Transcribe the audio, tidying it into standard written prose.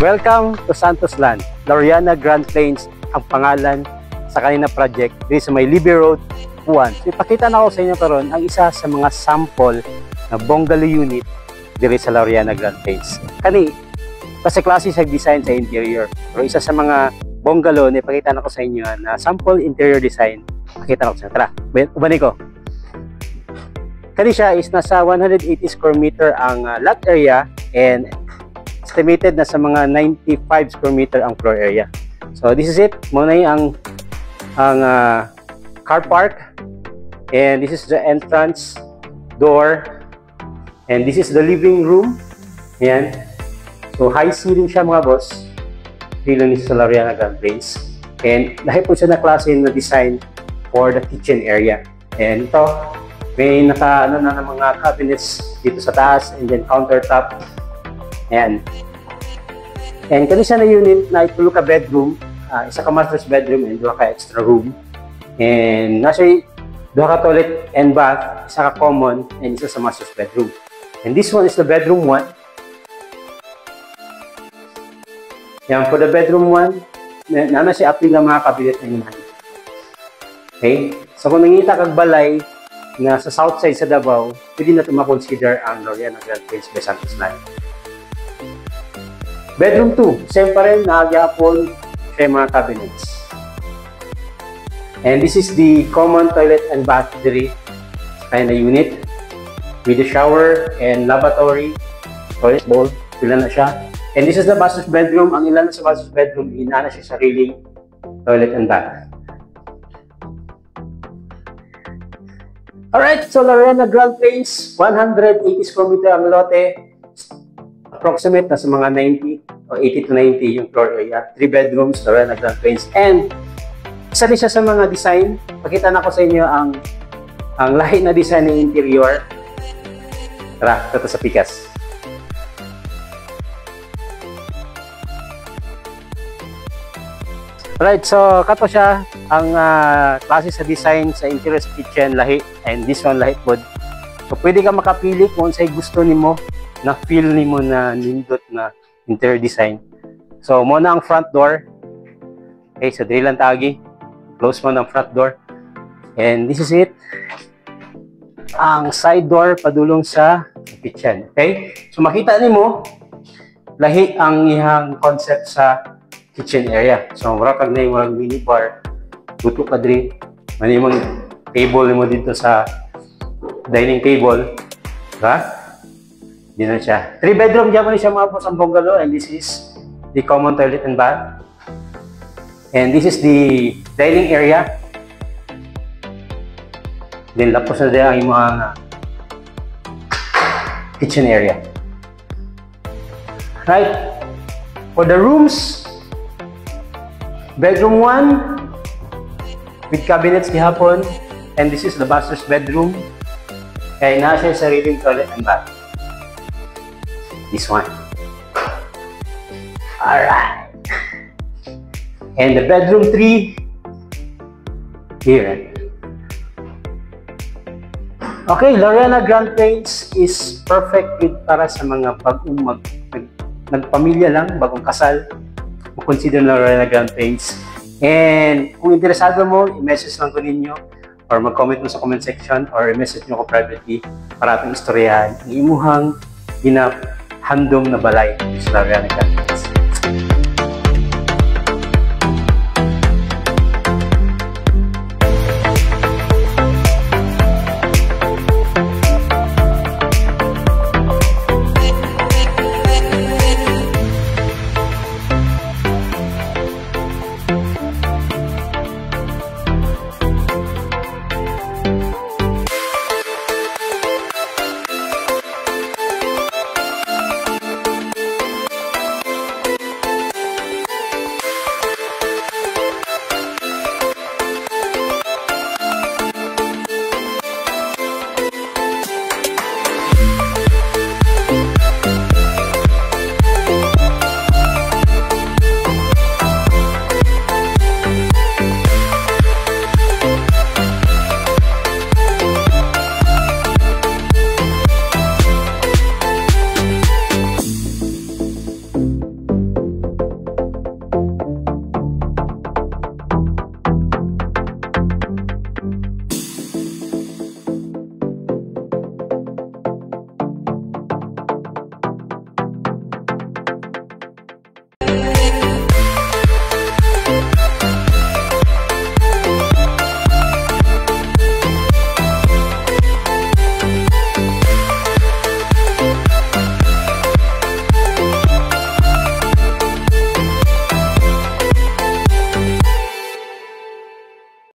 Welcome to Santos Land. Laureana Grand Plains ang pangalan sa kanina project dito sa may Libby Road, Buwan. So, ipakita na ako sa inyo karon ang isa sa mga sample na bungalow unit dito sa Laureana Grand Plains. Kani, kasi klase sa design sa interior. Pero isa sa mga bungalow na ipakita na ko sa inyo na sample interior design. Pakita na ko sa inyo. Tara, ubani ko. Kani siya is nasa 180 square meter ang lot area and estimated na sa mga 95 square meter ang floor area. So this is it. Muna yung car park, and this is the entrance door, and this is the living room. Ayan. So high ceiling siya mga boss. Ceiling sa Laureana Grand Plains. And dahil po siya na klase na design for the kitchen area. And ito, may naka na mga cabinets dito sa taas, and then countertop. Ayan. And kani siya na unit na itulo ka bedroom, isa ka master's bedroom and duha ka extra room. And nasa duha ka toilet and bath, isa ka common and isa sa master's bedroom. And this one is the bedroom 1. Yan, for the bedroom 1, na siya apil ng mga cabinet na imahan. Okay? So kung nangita kag balay na sa south side sa Davao, pwede na ito makonsider ang Laureana Grand Plains by Santos Land. Bedroom 2, same pa rin, nagyapon siya mga cabinets. And this is the common toilet and bath kind of unit with the shower and lavatory, toilet bowl, pila na siya. And this is the master's bedroom. Ang ilan na sa master's bedroom, ina na siya sariling toilet and bath. Alright, so Laureana Grand Plains, 180 square meter ang lote. Approximate na sa mga 90 o 80 to 90 yung floor area. 3 bedrooms, Laureana Grand Plains. And isa din siya sa mga design. Pakita na ko sa inyo ang lahi na design ng interior. Tara, ito sa pikas. Alright, so kato siya ang klase sa design sa interior sa kitchen, lahi. And this one, lahi po. So pwede ka makapili kung sa'y gusto nimo na feel nimo na nindot na interior design. So muna ang front door. Okay, so dili lang tagi. Close mo ang front door. And this is it. Ang side door padulong sa kitchen. Okay? So makita nimo lahi ang ihang concept sa kitchen area. So mura kag nay murag mini bar. Tutok ka diri. Mani mong table nimo dito sa dining table. Ha? Di na siya. 3 bedroom dyan mo siya mga boss ang bungalow, and this is the common toilet and bath. And this is the dining area. Then lapos na din ang mga kitchen area. Right. For the rooms, bedroom 1 with cabinets gihapon, and this is the master's bedroom. Kaya nasa sariling toilet and bath. This one. Alright. And the bedroom 3 here. Okay, Laureana Grand Plains is perfect with para sa mga bagong nagpamilya lang, bagong kasal. Consider Laureana Grand Plains. And kung interesado mo, i-message lang ko ninyo or mag-comment mo sa comment section or i-message nyo ko privately para atong istoryahan ang imuhang handom na balay sa Laureana Grand Plains.